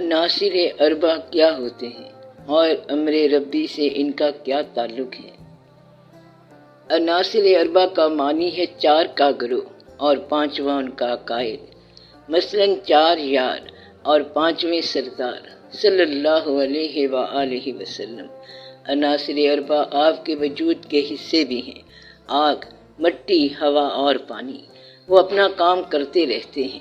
عناصر اربع کیا ہوتے ہیں اور امر ربی سے ان کا کیا تعلق ہے؟ عناصر اربع کا معنی ہے چار کا گروہ اور پانچواں ان کا قائد، مثلاً چار یار اور پانچویں سردار صلی اللہ علیہ وآلہ وسلم۔ عناصر اربع آپ کے وجود کے حصے بھی ہیں، آگ، مٹی، ہوا اور پانی۔ وہ اپنا کام کرتے رہتے ہیں،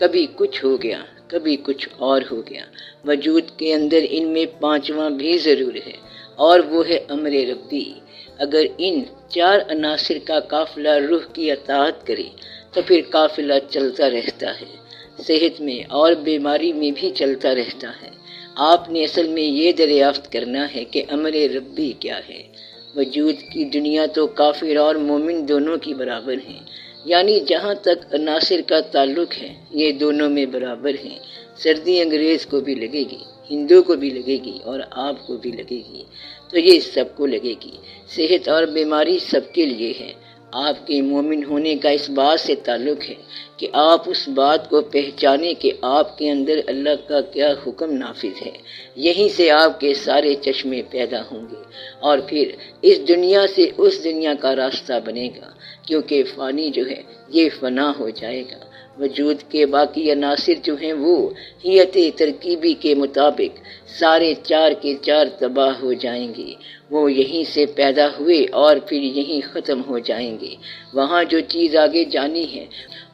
کبھی کچھ ہو گیا، کبھی کچھ اور ہو گیا۔ وجود کے اندر ان میں پانچواں بھی ضرور ہے اور وہ ہے امر ربی۔ اگر ان چار عناصر کا قافلہ روح کی اطاعت کرے تو پھر قافلہ چلتا رہتا ہے، صحت میں اور بیماری میں بھی چلتا رہتا ہے۔ آپ نے اصل میں یہ دریافت کرنا ہے کہ امر ربی کیا ہے۔ وجود کی دنیا تو کافر اور مومن دونوں کی برابر ہیں، یعنی جہاں تک عناصر کا تعلق ہے یہ دونوں میں برابر ہیں۔ سردی انگریز کو بھی لگے گی، ہندو کو بھی لگے گی اور آپ کو بھی لگے گی، تو یہ سب کو لگے گی۔ صحت اور بیماری سب کے لیے ہے۔ آپ کے مومن ہونے کا اس بات سے تعلق ہے کہ آپ اس بات کو پہچانیں کہ آپ کے اندر اللہ کا کیا حکم نافذ ہے۔ یہیں سے آپ کے سارے چشمے پیدا ہوں گے اور پھر اس دنیا سے اس دنیا کا راستہ بنے گا، کیونکہ فانی جو ہے یہ فنا ہو جائے گا۔ وجود کے باقی عناصر جو ہیں وہ ہیئت ترکیبی کے مطابق سارے چار کے چار تباہ ہو جائیں گے۔ وہ یہیں سے پیدا ہوئے اور پھر یہیں ختم ہو جائیں گے۔ وہاں جو چیز آگے جانی ہے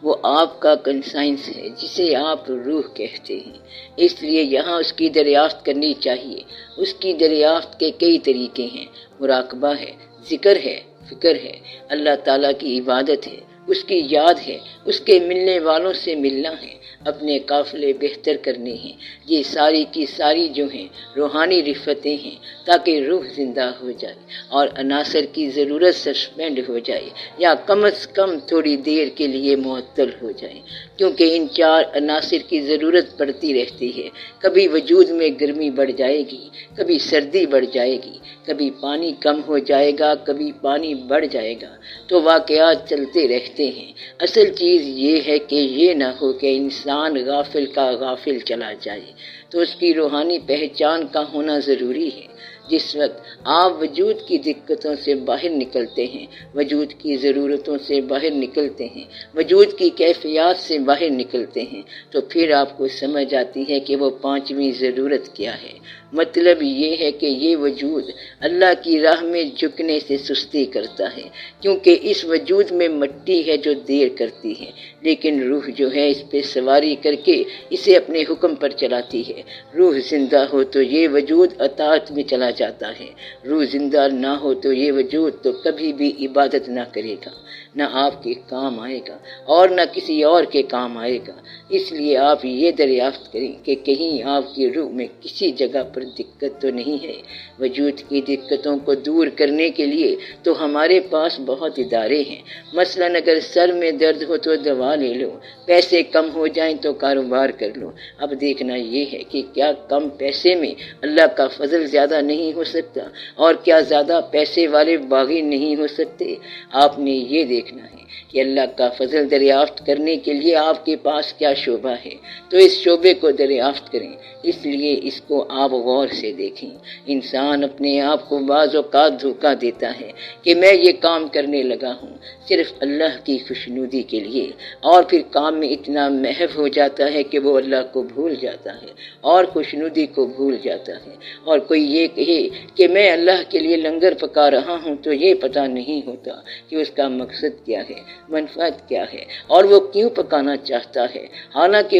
وہ آپ کا کنسائنس ہے، جسے آپ روح کہتے ہیں۔ اس لیے یہاں اس کی دریافت کرنی چاہیے۔ اس کی دریافت کے کئی طریقے ہیں، مراقبہ ہے، ذکر ہے، فکر ہے، اللہ تعالیٰ کی عبادت ہے، اس کی یاد ہے، اس کے ملنے والوں سے ملنا ہے، اپنے قافلے بہتر کرنے ہیں۔ یہ ساری کی ساری جو ہیں روحانی رفتیں ہیں، تاکہ روح زندہ ہو جائے اور عناصر کی ضرورت سسپینڈ ہو جائے یا کم از کم تھوڑی دیر کے لیے معطل ہو جائے، کیونکہ ان چار عناصر کی ضرورت پڑتی رہتی ہے۔ کبھی وجود میں گرمی بڑھ جائے گی، کبھی سردی بڑھ جائے گی، کبھی پانی کم ہو جائے گا، کبھی پانی بڑھ جائے گا، تو واقعات چلتے رہتے ہیں۔ اصل چیز یہ ہے کہ یہ نہ ہو کہ انسان غافل کا غافل چلا جائے، تو اس کی روحانی پہچان کا ہونا ضروری ہے۔ جس وقت آپ وجود کی دقتوں سے باہر نکلتے ہیں، وجود کی ضرورتوں سے باہر نکلتے ہیں، وجود کی کیفیات سے باہر نکلتے ہیں، تو پھر آپ کو سمجھ آتی ہے کہ وہ پانچویں ضرورت کیا ہے۔ مطلب یہ ہے کہ یہ وجود اللہ کی راہ میں جھکنے سے سستی کرتا ہے، کیونکہ اس وجود میں مٹی ہے جو دیر کرتی ہے، لیکن روح جو ہے اس پہ سواری کر کے اسے اپنے حکم پر چلاتی ہے۔ روح زندہ ہو تو یہ وجود اطاعت میں چلا جاتا ہے، روح زندہ نہ ہو تو یہ وجود تو کبھی بھی عبادت نہ کرے گا، نہ آپ کے کام آئے گا اور نہ کسی اور کے کام آئے گا۔ اس لیے آپ یہ دریافت کریں کہ کہیں آپ کی روح میں کسی جگہ پر دقت تو نہیں ہے۔ وجود کی دقتوں کو دور کرنے کے لیے تو ہمارے پاس بہت ادارے ہیں۔ مثلاً اگر سر میں درد ہو تو دوا لے لو، پیسے کم ہو جائیں تو کاروبار کر لو۔ اب دیکھنا یہ ہے کہ کیا کم پیسے میں اللہ کا فضل زیادہ نہیں ہو سکتا، اور کیا زیادہ پیسے والے باغی نہیں ہو سکتے؟ آپ نے یہ دیکھنا ہے کہ اللہ کا فضل دریافت کرنے کے لیے آپ کے پاس کیا شعبہ ہے، تو اس شعبے کو دریافت کریں۔ اس لیے اس کو آپ غور سے دیکھیں۔ انسان اپنے آپ کو بعض اوقات دھوکہ دیتا ہے کہ میں یہ کام کرنے لگا ہوں صرف اللہ کی خوشنودی کے لیے، اور پھر کام میں اتنا محو ہو جاتا ہے کہ وہ اللہ کو بھول جاتا ہے اور خوشنودی کو بھول جاتا ہے۔ اور کوئی یہ کہے کہ میں اللہ کے لیے لنگر پکا رہا ہوں تو یہ پتہ نہیں ہوتا کہ اس کا مقصد کیا ہے، منفعت کیا ہے، اور وہ کیوں پکانا چاہتا ہے، حالانکہ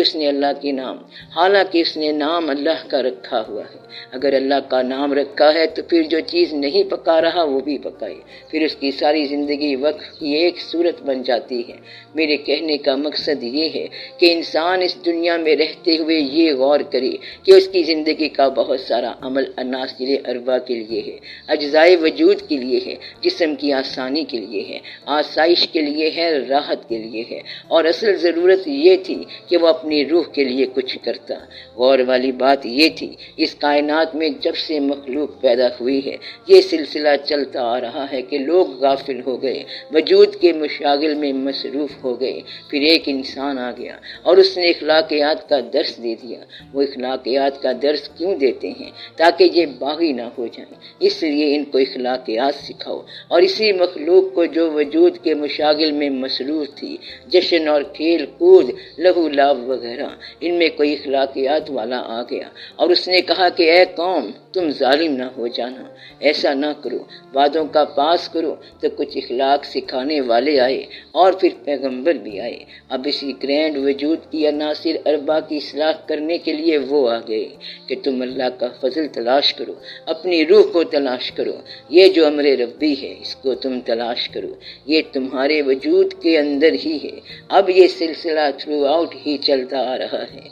اس نے نام اللہ کا رکھا ہوا ہے۔ اگر اللہ کا نام رکھا ہے تو پھر جو چیز نہیں پکا رہا وہ بھی پکائے، پھر اس کی ساری زندگی وقف کی ایک صورت بن جاتی ہے۔ میرے کہنے کا مقصد یہ ہے کہ انسان اس دنیا میں رہتے ہوئے یہ غور کرے کہ اس کی زندگی کا بہت سارا عمل عناصر اربع کے لیے ہے، اجزائے وجود کے لیے ہے، جسم کی آسانی کے لیے ہے، آسائش کے لیے ہے، راحت کے لیے ہے، اور اصل ضرورت یہ تھی کہ وہ اپنی روح کے لیے کچھ کرتا۔ غور والی بات یہ تھی، اس کائنات میں جب سے مخلوق پیدا ہوئی ہے یہ سلسلہ چلتا آ رہا ہے کہ لوگ غافل ہو گئے، وجود کے مشاغل میں مصروف ہو گئے۔ پھر ایک انسان آ گیا اور اس نے اخلاقیات کا درس دے دیا۔ وہ اخلاقیات کا درس کیوں دیتے ہیں؟ تاکہ یہ باغی نہ ہو جائیں، اس لیے ان کو اخلاقیات سکھاؤ۔ اور اسی مخلوق کو جو وجود کے مشاغل میں مصروف تھی، جشن اور کھیل کود، لہو لعب وغیرہ، ان میں کوئی اخلاقیات والا آ گیا اور اس نے کہا کہ اے قوم، تم ظالم نہ ہو جانا، ایسا نہ کرو، وعدوں کا پاس کرو۔ تو کچھ اخلاق سکھانے والے آئے اور پھر پیغمبر بھی آئے۔ اب اسی گرینڈ وجود کی عناصر اربع کی اصلاح کرنے کے لیے وہ آ گئے کہ تم اللہ کا فضل تلاش کرو، اپنی روح کو تلاش کرو، یہ جو امر ربی ہے اس کو تم تلاش کرو، یہ تمہارے وجود کے اندر ہی ہے۔ اب یہ سلسلہ تھرو آؤٹ ہی چلتا آ رہا ہے۔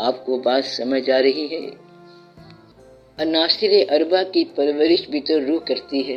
آپ کو بات سمجھ آ رہی ہے؟ عناصر اربع کی پرورش بھی تو روح کرتی ہے۔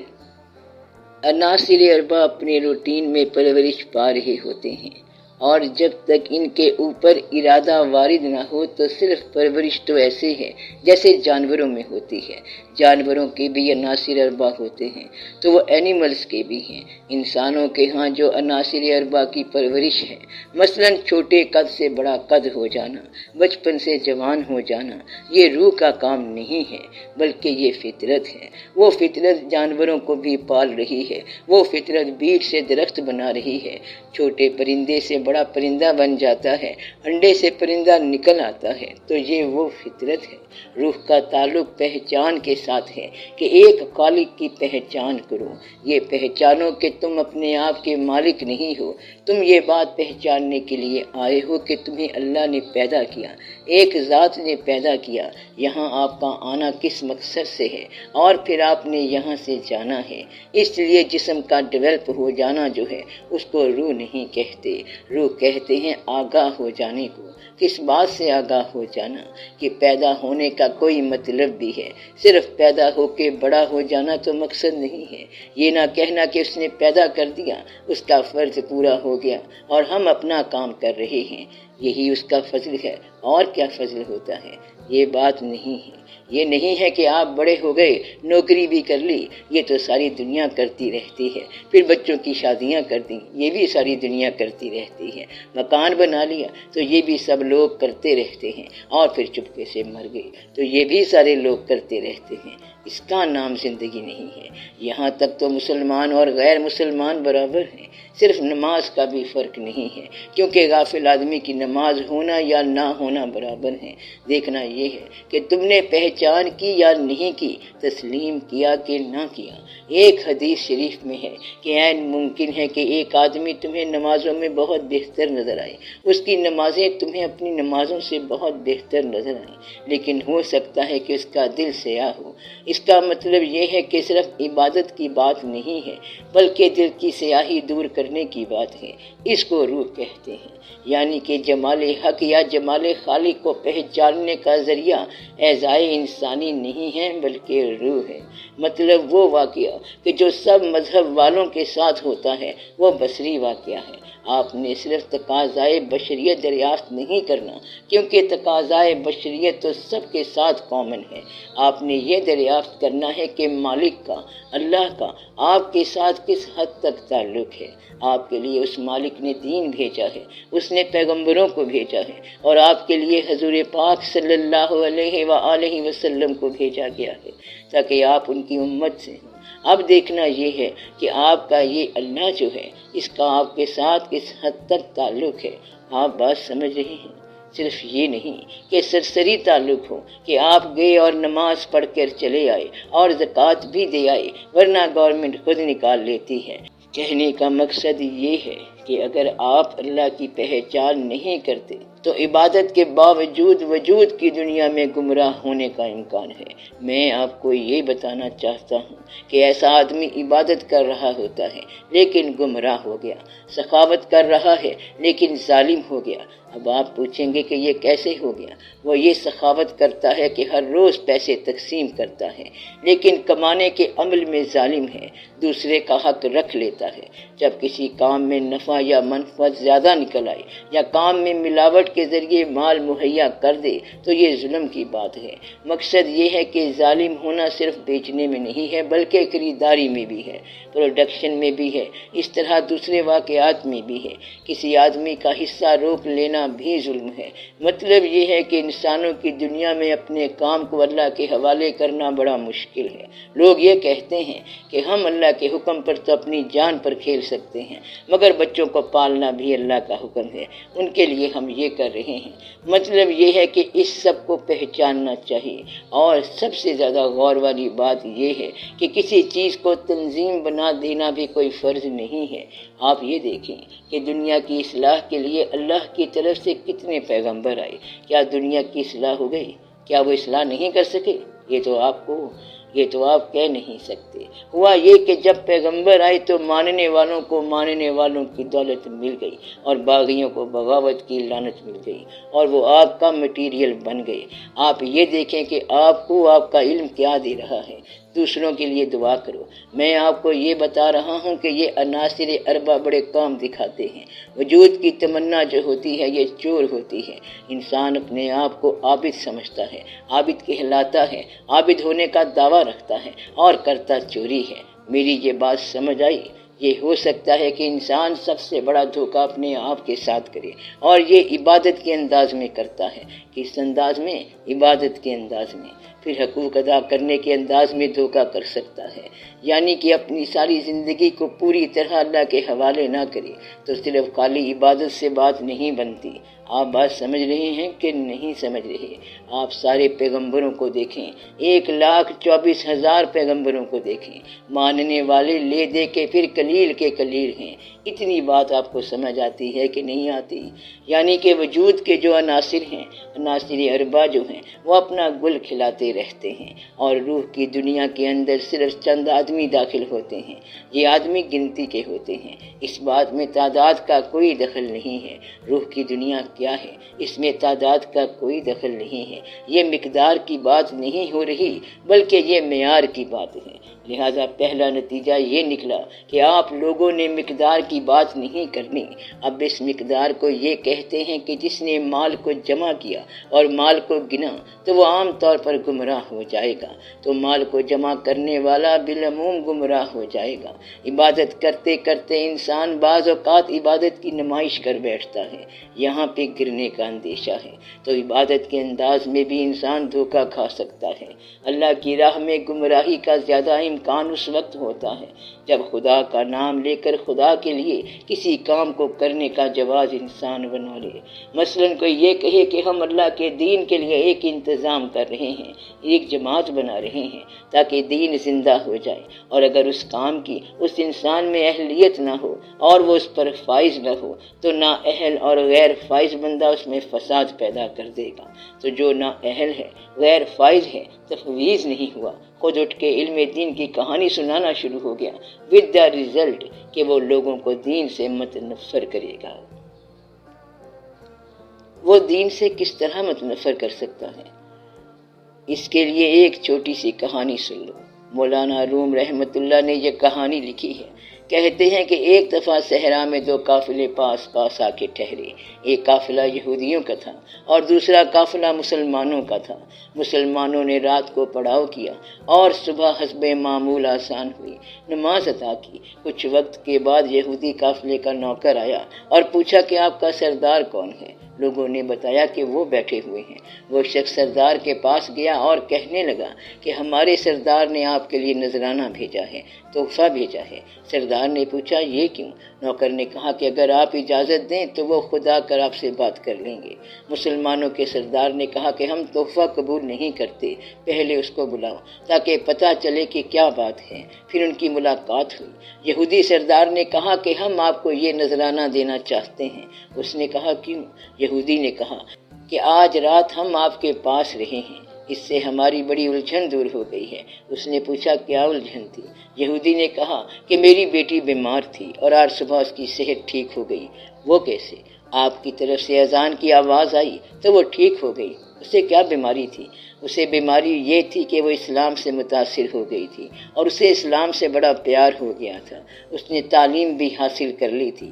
عناصر اربع اپنے روٹین میں پرورش پا رہے ہوتے ہیں، اور جب تک ان کے اوپر ارادہ وارد نہ ہو تو صرف پرورش تو ایسے ہے جیسے جانوروں میں ہوتی ہے۔ جانوروں کے بھی عناصر اربع ہوتے ہیں تو وہ اینیملز کے بھی ہیں۔ انسانوں کے ہاں جو عناصر اربع کی پرورش ہے، مثلا چھوٹے قد سے بڑا قد ہو جانا، بچپن سے جوان ہو جانا، یہ روح کا کام نہیں ہے بلکہ یہ فطرت ہے۔ وہ فطرت جانوروں کو بھی پال رہی ہے، وہ فطرت بیج سے درخت بنا رہی ہے۔ چھوٹے پرندے سے بڑا پرندہ بن جاتا ہے، انڈے سے پرندہ نکل آتا ہے، تو یہ وہ فطرت ہے۔ روح کا تعلق پہچان کے ساتھ ہے کہ ایک خالق کی پہچان کرو۔ یہ پہچانو کہ تم اپنے آپ کے مالک نہیں ہو، تم یہ بات پہچاننے کے لیے آئے ہو کہ تمہیں اللہ نے پیدا کیا، ایک ذات نے پیدا کیا۔ یہاں آپ کا آنا کس مقصد سے ہے اور پھر آپ نے یہاں سے جانا ہے۔ اس لیے جسم کا ڈیولپ ہو جانا جو ہے اس کو روح نہیں کہتے، روح کہتے ہیں آگاہ ہو جانے کو۔ کس بات سے آگاہ ہو جانا؟ کہ پیدا ہونے کا کوئی مطلب بھی ہے، صرف پیدا ہو کے بڑا ہو جانا تو مقصد نہیں ہے۔ یہ نہ کہنا کہ اس نے پیدا کر دیا، اس کا فرض پورا ہو گیا اور ہم اپنا کام کر رہے ہیں، یہی اس کا فضل ہے، اور کیا فضل ہوتا ہے؟ یہ بات نہیں ہے۔ یہ نہیں ہے کہ آپ بڑے ہو گئے، نوکری بھی کر لی، یہ تو ساری دنیا کرتی رہتی ہے۔ پھر بچوں کی شادیاں کر دیں، یہ بھی ساری دنیا کرتی رہتی ہے۔ مکان بنا لیا تو یہ بھی سب لوگ کرتے رہتے ہیں، اور پھر چپکے سے مر گئے تو یہ بھی سارے لوگ کرتے رہتے ہیں۔ اس کا نام زندگی نہیں ہے۔ یہاں تک تو مسلمان اور غیر مسلمان برابر ہیں، صرف نماز کا بھی فرق نہیں ہے، کیونکہ غافل آدمی کی نماز ہونا یا نہ ہونا برابر ہے۔ دیکھنا یہ ہے کہ تم نے پہچان کی یا نہیں کی، تسلیم کیا کہ نہ کیا۔ ایک حدیث شریف میں ہے کہ عین ممکن ہے کہ ایک آدمی تمہیں نمازوں میں بہت بہتر نظر آئے، اس کی نمازیں تمہیں اپنی نمازوں سے بہت بہتر نظر آئیں، لیکن ہو سکتا ہے کہ اس کا دل سیاہ ہو۔ اس کا مطلب یہ ہے کہ صرف عبادت کی بات نہیں ہے بلکہ دل کی سیاہی دور کرنے کی بات ہے۔ اس کو روح کہتے ہیں، یعنی کہ جمال حق یا جمال خالق کو پہچاننے کا ذریعہ اعضائے انسانی نہیں ہے بلکہ روح ہے۔ مطلب وہ واقعہ کہ جو سب مذہب والوں کے ساتھ ہوتا ہے وہ بصری واقعہ ہے۔ آپ نے صرف تقاضائے بشریت دریافت نہیں کرنا، کیونکہ تقاضائے بشریت تو سب کے ساتھ کامن ہے۔ آپ نے یہ دریافت کرنا ہے کہ مالک کا، اللہ کا آپ کے ساتھ کس حد تک تعلق ہے۔ آپ کے لیے اس مالک نے دین بھیجا ہے، اس نے پیغمبروں کو بھیجا ہے، اور آپ کے لیے حضور پاک صلی اللہ علیہ وآلہ وسلم کو بھیجا گیا ہے تاکہ آپ ان کی امت سے ہوں۔ اب دیکھنا یہ ہے کہ آپ کا یہ اللہ جو ہے اس کا آپ کے ساتھ کس حد تک تعلق ہے۔ آپ بات سمجھ رہے ہیں؟ صرف یہ نہیں کہ سرسری تعلق ہو کہ آپ گئے اور نماز پڑھ کر چلے آئے اور زکوٰۃ بھی دے آئے، ورنہ گورنمنٹ خود نکال لیتی ہے۔ کہنے کا مقصد یہ ہے کہ اگر آپ اللہ کی پہچان نہیں کرتے تو عبادت کے باوجود وجود کی دنیا میں گمراہ ہونے کا امکان ہے۔ میں آپ کو یہ بتانا چاہتا ہوں کہ ایسا آدمی عبادت کر رہا ہوتا ہے لیکن گمراہ ہو گیا، سخاوت کر رہا ہے لیکن ظالم ہو گیا۔ اب آپ پوچھیں گے کہ یہ کیسے ہو گیا؟ وہ یہ سخاوت کرتا ہے کہ ہر روز پیسے تقسیم کرتا ہے لیکن کمانے کے عمل میں ظالم ہے، دوسرے کا حق رکھ لیتا ہے۔ جب کسی کام میں نفع یا منفعت زیادہ نکل آئے یا کام میں ملاوٹ کے ذریعے مال مہیا کر دے تو یہ ظلم کی بات ہے۔ مقصد یہ ہے کہ ظالم ہونا صرف بیچنے میں نہیں ہے بلکہ خریداری میں بھی ہے، پروڈکشن میں بھی ہے، اس طرح دوسرے واقعات میں بھی ہے۔ کسی آدمی کا حصہ روک لینا بھی ظلم ہے۔ مطلب یہ ہے کہ انسانوں کی دنیا میں اپنے کام کو اللہ کے حوالے کرنا بڑا مشکل ہے۔ لوگ یہ کہتے ہیں کہ ہم اللہ کے حکم پر تو اپنی جان پر کھیل سکتے ہیں مگر بچوں کو پالنا بھی اللہ کا حکم ہے، ان کے لیے ہم یہ کر رہے ہیں۔ مطلب یہ ہے کہ اس سب کو پہچاننا چاہیے، اور سب سے زیادہ غور والی بات یہ ہے کہ کسی چیز کو تنظیم بنا دینا بھی کوئی فرض نہیں ہے۔ آپ یہ دیکھیں کہ دنیا کی اصلاح کے لیے اللہ کی طرف سے کتنے پیغمبر آئے، کیا دنیا کی اصلاح ہو گئی؟ کیا وہ اصلاح نہیں کر سکے؟ یہ تو آپ کہہ نہیں سکتے۔ ہوا یہ کہ جب پیغمبر آئے تو ماننے والوں کی دولت مل گئی اور باغیوں کو بغاوت کی لعنت مل گئی اور وہ آگ کا مٹیریل بن گئے۔ آپ یہ دیکھیں کہ آپ کو آپ کا علم کیا دے رہا ہے۔ دوسروں کے لیے دعا کرو۔ میں آپ کو یہ بتا رہا ہوں کہ یہ عناصر اربع بڑے کام دکھاتے ہیں۔ وجود کی تمنا جو ہوتی ہے یہ چور ہوتی ہے۔ انسان اپنے آپ کو عابد سمجھتا ہے، عابد کہلاتا ہے، عابد ہونے کا دعویٰ رکھتا ہے اور کرتا چوری ہے۔ میری یہ بات سمجھ آئی؟ یہ ہو سکتا ہے کہ انسان سب سے بڑا دھوکہ اپنے آپ کے ساتھ کرے، اور یہ عبادت کے انداز میں کرتا ہے۔ کس انداز میں؟ عبادت کے انداز میں۔ پھر حقوق ادا کرنے کے انداز میں دھوکہ کر سکتا ہے، یعنی کہ اپنی ساری زندگی کو پوری طرح اللہ کے حوالے نہ کرے تو صرف خالی عبادت سے بات نہیں بنتی۔ آپ بات سمجھ رہے ہیں کہ نہیں سمجھ رہے؟ آپ سارے پیغمبروں کو دیکھیں، 1,24,000 پیغمبروں کو دیکھیں، ماننے والے لے دے کے پھر قلیل کے قلیل ہیں۔ اتنی بات آپ کو سمجھ آتی ہے کہ نہیں آتی؟ یعنی کہ وجود کے جو عناصر ہیں، عناصر اربع جو ہیں، وہ اپنا گل کھلاتے رہتے ہیں اور روح کی دنیا کے اندر صرف چند آدمی داخل ہوتے ہیں۔ یہ آدمی گنتی کے ہوتے ہیں، اس بات میں تعداد کا کوئی دخل نہیں ہے۔ روح کی دنیا کیا ہے، اس میں تعداد کا کوئی دخل نہیں ہے۔ یہ مقدار کی بات نہیں ہو رہی بلکہ یہ معیار کی بات ہے۔ لہذا پہلا نتیجہ یہ نکلا کہ آپ لوگوں نے مقدار کی بات نہیں کرنی۔ اب اس مقدار کو یہ کہتے ہیں کہ جس نے مال کو جمع کیا اور مال کو گنا تو وہ عام طور پر گمراہ ہو جائے گا، تو مال کو جمع کرنے والا بالعموم گمراہ ہو جائے گا۔ عبادت کرتے کرتے انسان بعض اوقات عبادت کی نمائش کر بیٹھتا ہے، یہاں پہ گرنے کا اندیشہ ہے، تو عبادت کے انداز میں بھی انسان دھوکہ کھا سکتا ہے۔ اللہ کی راہ میں گمراہی کا زیادہ امکان اس وقت ہوتا ہے جب خدا کا نام لے کر خدا کے لیے کسی کام کو کرنے کا جواز انسان بنا لے۔ مثلاً کوئی یہ کہے کہ ہم اللہ کے دین کے لیے ایک انتظام کر رہے ہیں، ایک جماعت بنا رہے ہیں تاکہ دین زندہ ہو جائے، اور اگر اس کام کی اس انسان میں اہلیت نہ ہو اور وہ اس پر فائز نہ ہو تو نا اہل اور غیر فائز بندہ اس میں فساد پیدا کر دے گا۔ تو جو نا اہل ہے، غیر فائز ہے، تفویض نہیں ہوا، خود اٹھ کے علم دین کی کہانی سنانا شروع ہو گیا، ود دا ریزلٹ کہ وہ لوگوں کو دین سے متنفر کرے گا۔ وہ دین سے کس طرح متنفر کر سکتا ہے؟ اس کے لیے ایک چھوٹی سی کہانی سن لو۔ مولانا روم رحمۃ اللہ نے یہ کہانی لکھی ہے۔ کہتے ہیں کہ ایک دفعہ صحرا میں دو قافلے پاس پاس آ کے ٹھہرے۔ ایک قافلہ یہودیوں کا تھا اور دوسرا قافلہ مسلمانوں کا تھا۔ مسلمانوں نے رات کو پڑاؤ کیا اور صبح حسب معمول آسان ہوئی، نماز ادا کی۔ کچھ وقت کے بعد یہودی قافلے کا نوکر آیا اور پوچھا کہ آپ کا سردار کون ہے؟ لوگوں نے بتایا کہ وہ بیٹھے ہوئے ہیں۔ وہ شخص سردار کے پاس گیا اور کہنے لگا کہ ہمارے سردار نے آپ کے لیے نذرانہ بھیجا ہے، تحفہ بھیجا ہے۔ سردار سردار نے پوچھا یہ کیوں؟ نوکر نے کہا کہ اگر آپ اجازت دیں تو وہ خدا کر آپ سے بات کر لیں گے۔ مسلمانوں کے سردار نے کہا کہ ہم تحفہ قبول نہیں کرتے، پہلے اس کو بلاؤ تاکہ پتہ چلے کہ کیا بات ہے۔ پھر ان کی ملاقات ہوئی۔ یہودی سردار نے کہا کہ ہم آپ کو یہ نذرانہ دینا چاہتے ہیں۔ اس نے کہا کیوں؟ یہودی نے کہا کہ آج رات ہم آپ کے پاس رہے ہیں، اس سے ہماری بڑی الجھن دور ہو گئی ہے۔ اس نے پوچھا کیا الجھن تھی؟ یہودی نے کہا کہ میری بیٹی بیمار تھی اور آج صبح اس کی صحت ٹھیک ہو گئی۔ وہ کیسے؟ آپ کی طرف سے اذان کی آواز آئی تو وہ ٹھیک ہو گئی۔ اسے کیا بیماری تھی؟ اسے بیماری یہ تھی کہ وہ اسلام سے متاثر ہو گئی تھی اور اسے اسلام سے بڑا پیار ہو گیا تھا۔ اس نے تعلیم بھی حاصل کر لی تھی۔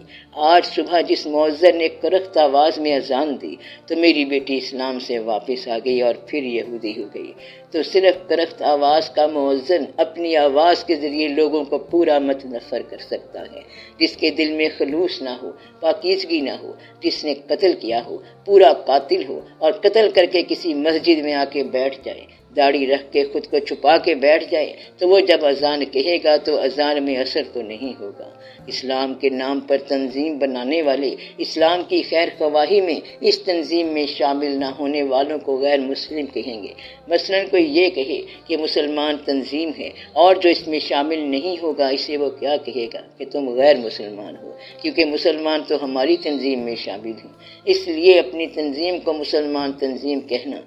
آج صبح جس مؤذن نے کرخت آواز میں اذان دی تو میری بیٹی اسلام سے واپس آ گئی اور پھر یہودی ہو گئی۔ تو صرف کرخت آواز کا مؤذن اپنی آواز کے ذریعے لوگوں کو پورا متنفر کر سکتا ہے۔ جس کے دل میں خلوص نہ ہو، پاکیزگی نہ ہو، جس نے قتل کیا ہو، پورا قاتل ہو اور قتل کر کے کسی مسجد میں آ کے بیٹھ جائے، داڑھی رکھ کے خود کو چھپا کے بیٹھ جائے، تو وہ جب اذان کہے گا تو اذان میں اثر تو نہیں ہوگا۔ اسلام کے نام پر تنظیم بنانے والے اسلام کی خیر خواہی میں اس تنظیم میں شامل نہ ہونے والوں کو غیر مسلم کہیں گے۔ مثلا کوئی یہ کہے کہ مسلمان تنظیم ہے اور جو اس میں شامل نہیں ہوگا اسے وہ کیا کہے گا کہ تم غیر مسلمان ہو، کیونکہ مسلمان تو ہماری تنظیم میں شامل ہیں۔ اس لیے اپنی تنظیم کو مسلمان تنظیم کہنا،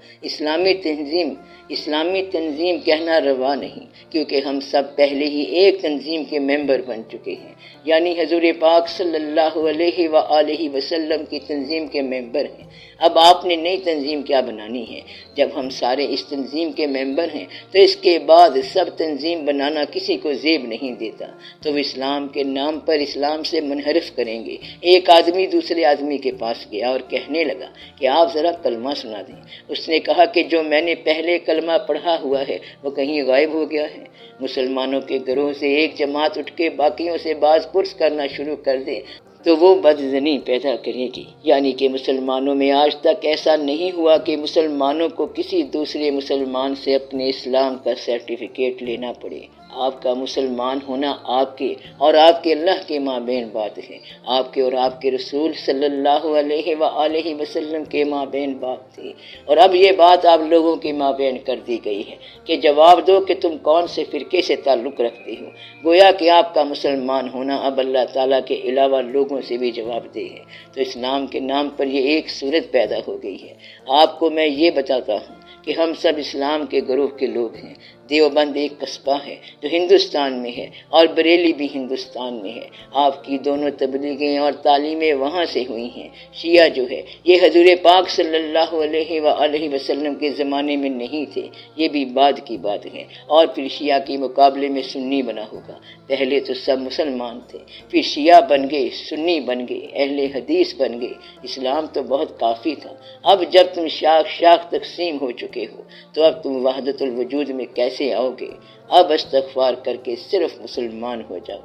اسلامی تنظیم کہنا روا نہیں، کیونکہ ہم سب پہلے ہی ایک تنظیم کے ممبر بن چکے ہیں، یعنی حضور پاک صلی اللہ علیہ وآلہ وسلم کی تنظیم کے ممبر ہیں۔ اب آپ نے نئی تنظیم کیا بنانی ہے؟ جب ہم سارے اس تنظیم کے ممبر ہیں تو اس کے بعد سب تنظیم بنانا کسی کو زیب نہیں دیتا، تو وہ اسلام کے نام پر اسلام سے منحرف کریں گے۔ ایک آدمی دوسرے آدمی کے پاس گیا اور کہنے لگا کہ آپ ذرا کلمہ سنا دیں۔ اس نے کہا کہ جو میں نے پہلے کلمہ پڑھا ہوا ہے وہ کہیں غائب ہو گیا ہے۔ مسلمانوں کے گروہ سے ایک جماعت اٹھ کے باقیوں سے باز پرس کرنا شروع کر دے تو وہ بدظنی پیدا کرے گی، یعنی کہ مسلمانوں میں آج تک ایسا نہیں ہوا کہ مسلمانوں کو کسی دوسرے مسلمان سے اپنے اسلام کا سرٹیفکیٹ لینا پڑے۔ آپ کا مسلمان ہونا آپ کے اور آپ کے اللہ کے مابین بات ہے، آپ کے اور آپ کے رسول صلی اللہ علیہ وآلہ وسلم کے مابین بات تھی، اور اب یہ بات آپ لوگوں کے مابین کر دی گئی ہے کہ جواب دو کہ تم کون سے فرقے سے تعلق رکھتے ہو۔ گویا کہ آپ کا مسلمان ہونا اب اللہ تعالیٰ کے علاوہ لوگوں سے بھی جواب دہ ہے۔ تو اسلام کے نام پر یہ ایک صورت پیدا ہو گئی ہے۔ آپ کو میں یہ بتاتا ہوں کہ ہم سب اسلام کے گروہ کے لوگ ہیں۔ دیوبند ایک قصبہ ہے جو ہندوستان میں ہے اور بریلی بھی ہندوستان میں ہے۔ آپ کی دونوں تبلیغیں اور تعلیمیں وہاں سے ہوئی ہیں۔ شیعہ جو ہے یہ حضور پاک صلی اللہ علیہ وآلہ وسلم کے زمانے میں نہیں تھے، یہ بھی بعد کی بات ہے، اور پھر شیعہ کے مقابلے میں سنی بنا ہوگا۔ پہلے تو سب مسلمان تھے، پھر شیعہ بن گئے، سنی بن گئے، اہل حدیث بن گئے۔ اسلام تو بہت کافی تھا۔ اب جب تم شاخ تقسیم ہو چکے ہو تو اب تم وحدت الوجود میں کیسے آؤ گے؟ اب استغفار کر کے صرف مسلمان ہو جاؤ،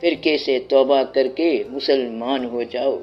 فرقے سے توبہ کر کے مسلمان ہو جاؤ۔